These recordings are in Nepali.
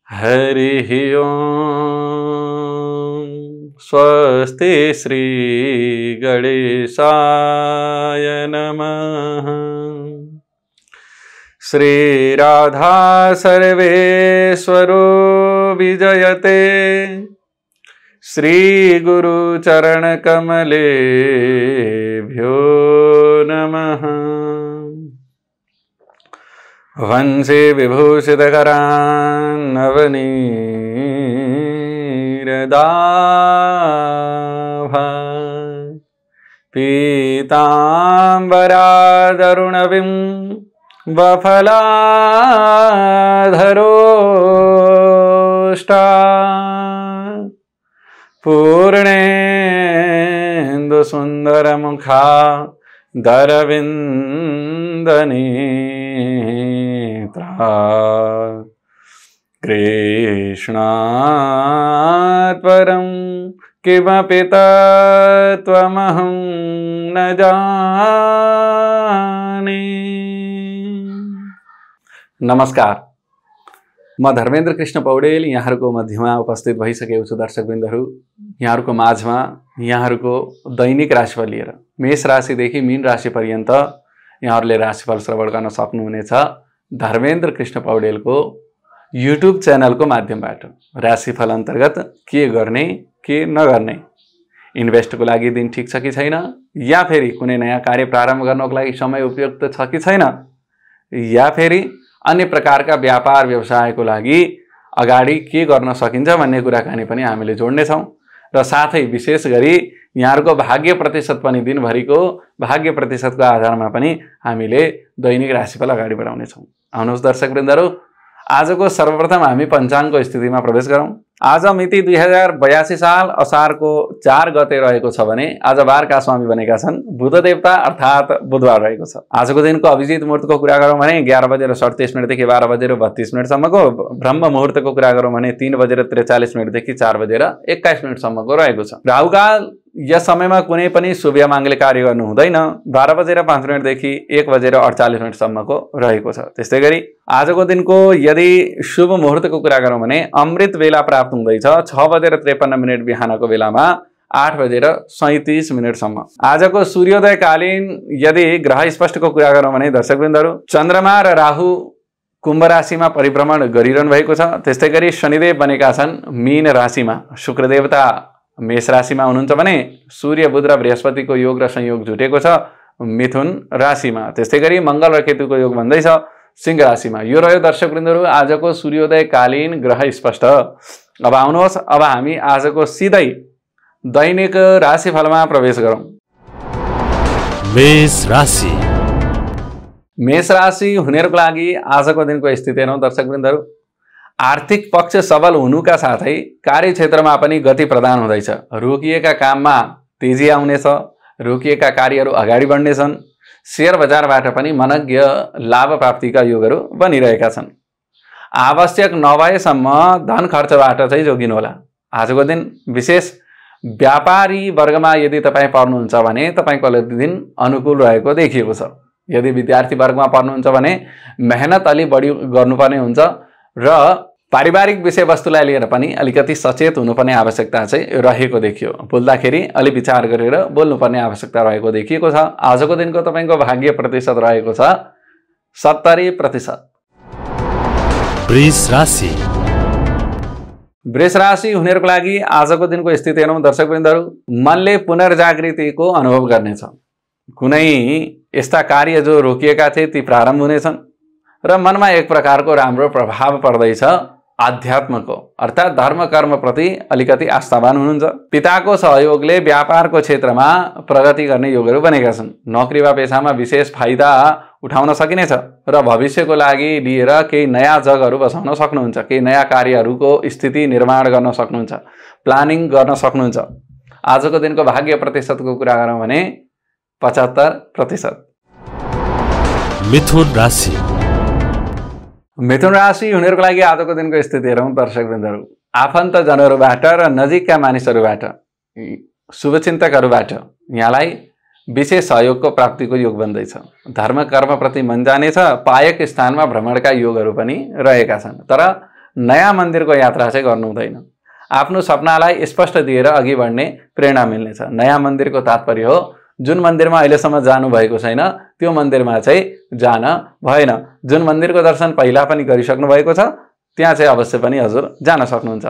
हरिः ओम् स्वस्ति श्री गणेशाय नमः। श्री राधा सर्वेश्वरो विजयते श्री गुरु चरण कमलेभ्यो नमः। वंशे विभूषितकरान् नवनीरदाभान् पीताम्बरादरुणविं वफलाधरोष्टान् पूर्णेन्दुसुन्दरमुखा दरविन्दनेत्रा कृष्णात् परं किमपि तत्त्वमहं न जाने। नमस्कार, म धर्मेन्द्र कृष्ण पौडेल यहाँहरूको मध्यमा उपस्थित भइसकेको छु। दर्शकवृन्दहरू, यहाँहरूको माझमा यहाँहरूको दैनिक राशिफल लिएर मेष राशिदेखि मीन राशि पर्यन्त यहाँहरूले राशिफल श्रवण गर्न सक्नुहुनेछ। धर्मेन्द्र कृष्ण पौडेलको युट्युब च्यानलको माध्यमबाट राशिफल अन्तर्गत के गर्ने के नगर्ने, इन्भेस्टको लागि दिन ठिक छ कि छैन, या फेरि कुनै नयाँ कार्य प्रारम्भ गर्नको लागि समय उपयुक्त छ कि छैन, या फेरि अन्य प्रकारका व्यापार व्यवसायको लागि अगाडि के गर्न सकिन्छ भन्ने कुराकानी पनि हामीले जोड्नेछौँ। र साथै विशेष गरी यहाँहरूको भाग्य प्रतिशत पनि दिनभरिको भाग्य प्रतिशतको आधारमा पनि हामीले दैनिक राशिफल अगाडि बढाउनेछौँ। आउनुहोस् दर्शकवृन्दहरू, आजको सर्वप्रथम हामी पञ्चाङ्गको स्थितिमा प्रवेश गरौँ। आज मिति 2082 साल असारको 4 गते रहेको छ भने आज बारका स्वामी बनेका छन् बुध देवता अर्थात् बुधबार रहेको छ। आजको दिनको अभिजित मुहुर्तको कुरा गरौँ भने 11:37 देखि 12:32 सम्मको, ब्रह्म मुहुर्तको कुरा गरौँ भने 3:43 देखि 4:21 सम्मको रहेको छ। राहुकाल यस समयमा कुनै पनि शुभ या माङ्गलिक कार्य गर्नु हुँदैन। 12:05 देखि 1:48 सम्मको रहेको छ। त्यस्तै गरी आजको दिनको यदि शुभ मुहुर्तको कुरा गरौँ भने अमृत बेला प्राप्त हुँदैछ 6:53 बिहानको बेलामा 8:37 सम्म। आजको सूर्योदयकालीन यदि ग्रह स्पष्टको कुरा गरौँ भने दर्शकवृन्दहरू, चन्द्रमा र राहु कुम्भ राशिमा परिभ्रमण गरिरहनु भएको छ। त्यस्तै गरी शनिदेव बनेका छन् मीन राशिमा, शुक्र देवता मेष राशिमा हुनुहुन्छ भने सूर्य बुध र बृहस्पतिको योग र संयोग जुटेको छ मिथुन राशिमा। त्यस्तै गरी मङ्गल र केतुको योग भन्दैछ सिंह राशिमा। यो रह्यो दर्शकवृन्दहरू आजको सूर्योदयकालीन ग्रह स्पष्ट। अब आउनुहोस्, अब हामी आजको सिधै दैनिक राशिफलमा प्रवेश गरौँ। मेष राशि। मेष राशि हुनेहरूको लागि आजको दिनको स्थिति हेरौँ दर्शकवृन्दहरू। आर्थिक पक्ष सबल हुनुका साथै कार्यक्षेत्रमा पनि गति प्रदान हुँदैछ। रोकिएका काममा तेजी आउनेछ, रोकिएका कार्यहरू अगाडि बढ्नेछन्। शेयर बजारबाट पनि मनज्ञ लाभ प्राप्तिका योगहरू बनिरहेका छन्। आवश्यक नभएसम्म धन खर्चबाट चाहिँ जोगिनुहोला। आजको दिन विशेष व्यापारी वर्गमा यदि तपाईँ पर्नुहुन्छ भने तपाईँको दिन अनुकूल रहेको देखिएको छ। यदि विद्यार्थी वर्गमा पर्नुहुन्छ भने मेहनत अलि बढी गर्नुपर्ने हुन्छ र पारिवारिक विषयवस्तुलाई लिएर पनि अलिकति सचेत हुनुपर्ने आवश्यकता चाहिँ रहेको देखियो। बोल्दाखेरि अलि विचार गरेर बोल्नुपर्ने आवश्यकता रहेको देखिएको छ। आजको दिनको तपाईँको भाग्य प्रतिशत रहेको छ 70%। वृष राशि। वृष राशि हुनेहरूको लागि आजको दिनको स्थिति हेरौँ दर्शकवृन्दहरू। मनले पुनर्जागृतिको अनुभव गर्नेछ। कुनै यस्ता कार्य जो रोकिएका थिए ती प्रारम्भ हुनेछन् र मनमा एक प्रकारको राम्रो प्रभाव पर्दैछ आध्यात्मको, अर्थात् धर्म कर्म प्रति अलिकति आस्थावान हुनुहुन्छ। पिताको सहयोगले व्यापारको क्षेत्रमा प्रगति गर्ने योगहरू बनेका छन्। नोकरी वा पेसामा विशेष फाइदा उठाउन सकिनेछ र भविष्यको लागि लिएर केही नयाँ जगहरू बसाउन सक्नुहुन्छ। केही नयाँ कार्यहरूको स्थिति निर्माण गर्न सक्नुहुन्छ, प्लानिङ गर्न सक्नुहुन्छ। आजको दिनको भाग्य प्रतिशतको कुरा गरौँ भने 75%। मिथुन राशि। मिथुन राशि हुनेहरूको लागि आजको दिनको स्थिति हेरौँ दर्शकवृन्दहरू। आफन्तजनहरूबाट र नजिकका मानिसहरूबाट, शुभचिन्तकहरूबाट यहाँलाई विशेष सहयोगको प्राप्तिको योग बन्दैछ। धर्म कर्म प्रति मन जानेछ। पायक स्थानमा भ्रमणका योगहरू पनि रहेका छन्। तर नयाँ मन्दिरको यात्रा चाहिँ गर्नु हुँदैन। आफ्नो सपनालाई स्पष्ट दिएर अघि बढ्ने प्रेरणा मिल्नेछ। नयाँ मन्दिरको तात्पर्य हो जुन मन्दिरमा अहिलेसम्म जानु भएको छैन त्यो मन्दिरमा चाहिँ जान भएन। जुन मन्दिरको दर्शन पहिला पनि गरिसक्नु भएको छ त्यहाँ चाहिँ अवश्य पनि हजुर जान सक्नुहुन्छ।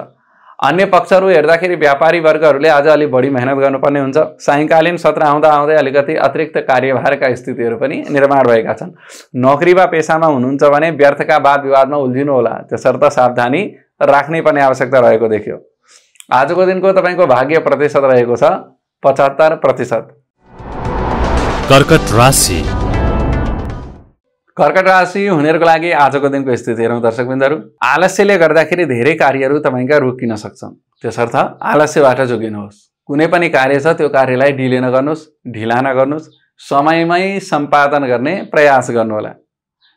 अन्य पक्षहरू हेर्दाखेरि व्यापारी वर्गहरूले आज अलि बढी मेहनत गर्नुपर्ने हुन्छ। सायंकालीन सत्र आउँदा आउँदै अलिकति अतिरिक्त कार्यभारका स्थितिहरू पनि निर्माण भएका छन्। नोकरी वा पेसामा हुनुहुन्छ भने व्यर्थका वाद विवादमा उल्झिनु होला, त्यसर्थ सावधानी राख्नै पर्ने आवश्यकता रहेको देखियो। आजको दिनको तपाईको भाग्य प्रतिशत रहेको छ 75%। कर्कट राशि। कर्कट राशि हुनेहरूको लागि आजको दिनको स्थिति हेरौँ दर्शकबिन्दहरू। आलस्यले गर्दाखेरि धेरै कार्यहरू तपाईका रोकिन सक्छन्, त्यसर्थ आलस्यबाट जोगिनुहोस्। कुनै पनि कार्य छ त्यो कार्यलाई डिले नगर्नुहोस्, ढिला नगर्नुहोस्, समयमै सम्पादन गर्ने प्रयास गर्नुहोला।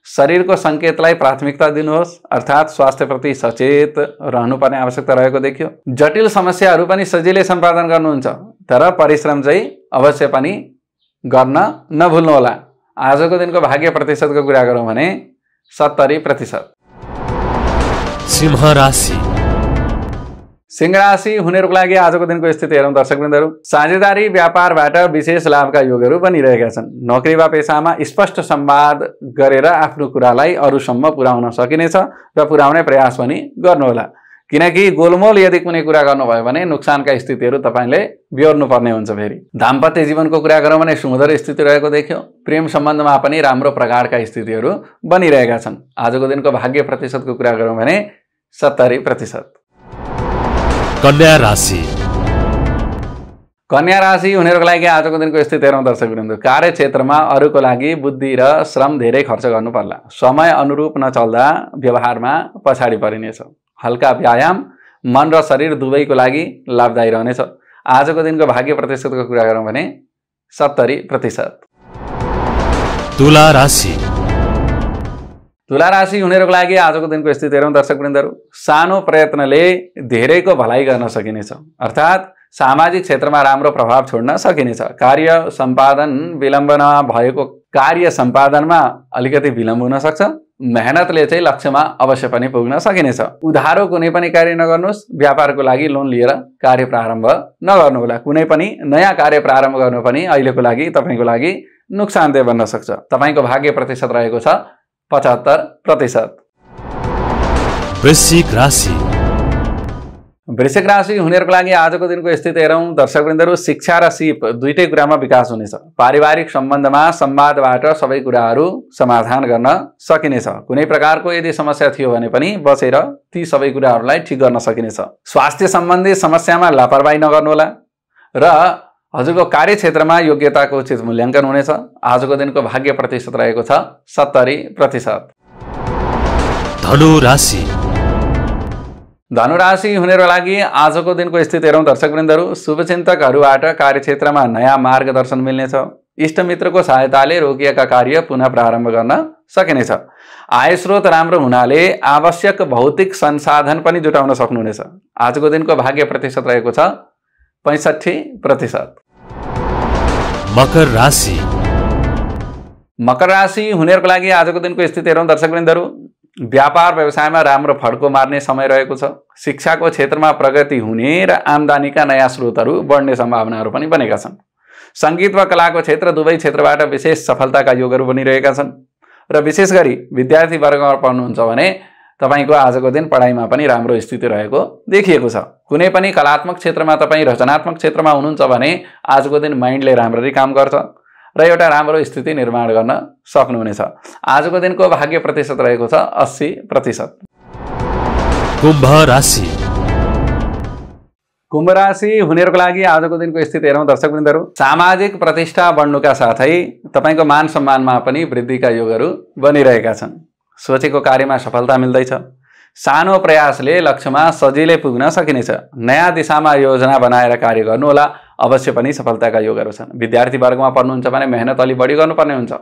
शरीरको सङ्केतलाई प्राथमिकता दिनुहोस्, अर्थात् स्वास्थ्यप्रति सचेत रहनुपर्ने आवश्यकता रहेको देखियो। जटिल समस्याहरू पनि सजिलै सम्पादन गर्नुहुन्छ, तर परिश्रम चाहिँ अवश्य पनि गर्न नभुल्नुहोला। आजको दिनको भाग्य प्रतिशतको कुरा गरौँ भने 70%। सिंह राशि। सिंह राशि हुनेहरूको लागि आजको दिनको स्थिति हेरौँ दर्शकवृन्दहरू। साझेदारी व्यापारबाट विशेष लाभका योगहरू बनिरहेका छन्। नोकरी वा पेसामा स्पष्ट संवाद गरेर आफ्नो कुरालाई अरूसम्म पुर्याउन सकिनेछ र पुर्याउने प्रयास पनि गर्नुहोला, किनकि गोलमोल यदि कुनै कुरा गर्नुभयो भने नुक्सानका स्थितिहरू तपाईले बिहोर्नु पर्ने हुन्छ। फेरि दाम्पत्य जीवनको कुरा गरौँ भने सुमधुर स्थिति रहेको देखियो। प्रेम सम्बन्धमा पनि राम्रो प्रकारका स्थितिहरू बनिरहेका छन्। आजको दिनको भाग्य प्रतिशतको कुरा गरौँ भने 70%। कन्या राशि। कन्या राशि हुनेहरूको लागि आजको दिनको स्थिति हेरौँ दर्शकवृन्द। कार्यक्षेत्रमा अरूको लागि बुद्धि र श्रम धेरै खर्च गर्नु पर्ला। समय अनुरूप नचल्दा व्यवहारमा पछाडि परिनेछ। हल्का व्यायाम मन र शरीर दुवैको लागि लाभदायी रहनेछ। आजको दिनको भाग्य प्रतिशतको कुरा गरौँ भने 70%। तुला राशि। तुला राशि हुनेहरूको लागि आजको दिनको स्थिति हेरौँ दर्शकवृन्दहरू। सानो प्रयत्नले धेरैको भलाइ गर्न सकिनेछ, अर्थात् सामाजिक क्षेत्रमा राम्रो प्रभाव छोड्न सकिनेछ। कार्य सम्पादनमा अलिकति विलम्ब हुन सक्छ। मेहनतले चाहिँ लक्ष्यमा अवश्य पनि पुग्न सकिनेछ। उधारो कुनै पनि कार्य नगर्नुहोस्। व्यापारको लागि लोन लिएर कार्य प्रारम्भ नगर्नुहोला। कुनै पनि नयाँ कार्य प्रारम्भ गर्नु पनि अहिलेको लागि तपाईको लागि नुकसानदेह बन्न सक्छ। तपाईको भाग्य प्रतिशत रहेको छ 75%। वृश्चिक राशि। वृश्चिक राशि हुनेहरूको लागि आजको दिनको स्थिति हेरौँ दर्शकवृन्दहरू। शिक्षा र सिप दुईटै कुरामा विकास हुनेछ। पारिवारिक सम्बन्धमा संवादबाट सबै कुराहरू समाधान गर्न सकिनेछ। कुनै प्रकारको यदि समस्या थियो भने पनि बसेर ती सबै कुराहरूलाई ठिक गर्न सकिनेछ। स्वास्थ्य सम्बन्धी समस्यामा लापरवाही नगर्नुहोला र हजुरको कार्यक्षेत्रमा योग्यताको उचित मूल्याङ्कन हुनेछ। आजको दिनको भाग्य प्रतिशत रहेको छ 70%। धनु राशि। धनु राशि हुनेहरूको लागि आजको दिनको स्थिति हेरौँ दर्शकवृन्दहरू। शुभचिन्तकहरूबाट कार्यक्षेत्रमा नयाँ मार्गदर्शन मिल्नेछ। इष्टमित्रको सहायताले रोकिएका कार्य पुनः प्रारम्भ गर्न सकिनेछ। आय स्रोत राम्रो हुनाले आवश्यक भौतिक संसाधन पनि जुटाउन सक्नुहुनेछ। आजको दिनको भाग्य प्रतिशत रहेको छ 65%। मकर राशि। मकर राशि हुनेहरूको लागि आजको दिनको स्थिति हेरौँ दर्शकवृन्दहरू। व्यापार व्यवसायमा राम्रो फड्को मार्ने समय रहेको छ। शिक्षाको क्षेत्रमा प्रगति हुने र आम्दानीका नयाँ स्रोतहरू बढ्ने सम्भावनाहरू पनि बनेका छन्। सङ्गीत वा कलाको क्षेत्र दुवै क्षेत्रबाट विशेष सफलताका योगहरू बनिरहेका छन् र विशेष गरी विद्यार्थी वर्गमा पढ्नुहुन्छ भने तपाईको आजको दिन पढाइमा पनि राम्रो स्थिति रहेको देखिएको छ। कुनै पनि कलात्मक क्षेत्रमा तपाईँ रचनात्मक क्षेत्रमा हुनुहुन्छ भने आजको दिन माइन्डले राम्ररी काम गर्छ र एउटा राम्रो स्थिति निर्माण गर्न सक्नुहुनेछ। आजको दिनको भाग्य प्रतिशत रहेको छ 80%। कुम्भ राशि। कुम्भ राशि हुनेहरूको लागि आजको दिनको स्थिति हेरौँ दर्शकवृन्दहरू। सामाजिक प्रतिष्ठा बढ्नुका साथै तपाईको मान सम्मानमा पनि वृद्धिका योगहरू बनिरहेका छन्। सोचेको कार्यमा सफलता मिल्दैछ। सानो प्रयासले लक्ष्यमा सजिलै पुग्न सकिनेछ। नयाँ दिशामा योजना बनाएर कार्य गर्नुहोला, अवश्य पनि सफलताका योगहरू छन्। विद्यार्थी वर्गमा पढ्नुहुन्छ भने मेहनत अलि बढी गर्नुपर्ने हुन्छ।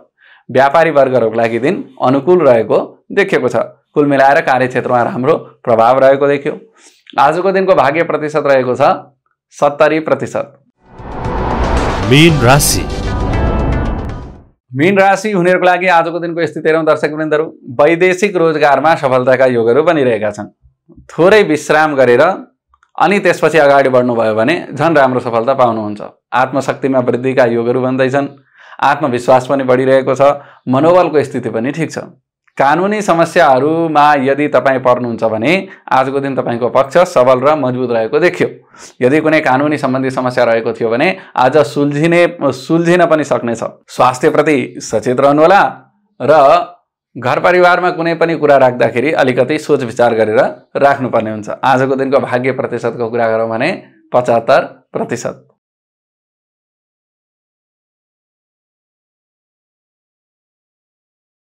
व्यापारी वर्गहरूको लागि दिन अनुकूल रहेको देखिएको छ। कुल मिलाएर कार्यक्षेत्रमा राम्रो प्रभाव रहेको देखियो। आजको दिनको भाग्य प्रतिशत रहेको छ 70%। मीन राशि। मीन राशि हुनेहरूको लागि आजको दिनको स्थिति हेरौँ दर्शकवृन्दहरू। वैदेशिक रोजगारमा सफलताका योगहरू बनिरहेका छन्। थोरै विश्राम गरेर अनि त्यसपछि अगाडि बढ्नुभयो भने झन् राम्रो सफलता पाउनुहुन्छ। आत्मशक्तिमा वृद्धिका योगहरू बन्दैछन्, आत्मविश्वास पनि बढिरहेको छ, मनोबलको स्थिति पनि ठिक छ। कानुनी समस्याहरूमा यदि तपाईँ पर्नुहुन्छ भने आजको दिन तपाईँको पक्ष सबल र मजबुत रहेको देखियो। यदि कुनै कानुनी सम्बन्धी समस्या रहेको थियो भने आज सुल्झिन पनि सक्नेछ। स्वास्थ्यप्रति सचेत रहनुहोला र घर परिवारमा कुनै पनि कुरा राख्दाखेरि अलिकति सोच विचार गरेर राख्नुपर्ने हुन्छ। आजको दिनको भाग्य प्रतिशतको कुरा गरौँ भने 75%।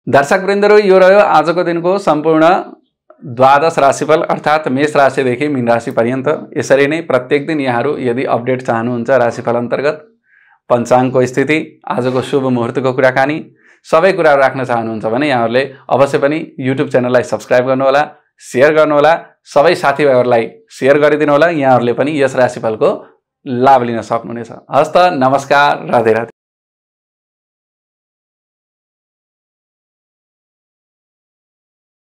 दर्शकवृन्दहरू, यो रह्यो आजको दिनको सम्पूर्ण द्वादश राशिफल अर्थात् मेष राशिदेखि मीन राशि पर्यन्त। यसरी नै प्रत्येक दिन यहाँहरू यदि अपडेट चाहनुहुन्छ राशिफल अन्तर्गत पञ्चाङ्गको स्थिति, आजको शुभ मुहुर्तको कुराकानी सबै कुराहरू राख्न चाहनुहुन्छ भने यहाँहरूले अवश्य पनि युट्युब च्यानललाई सब्स्क्राइब गर्नुहोला, सेयर गर्नुहोला, सबै साथीभाइहरूलाई सेयर गरिदिनुहोला। यहाँहरूले पनि यस राशिफलको लाभ लिन सक्नुहुनेछ। हस्त, नमस्कार, राधे राधे।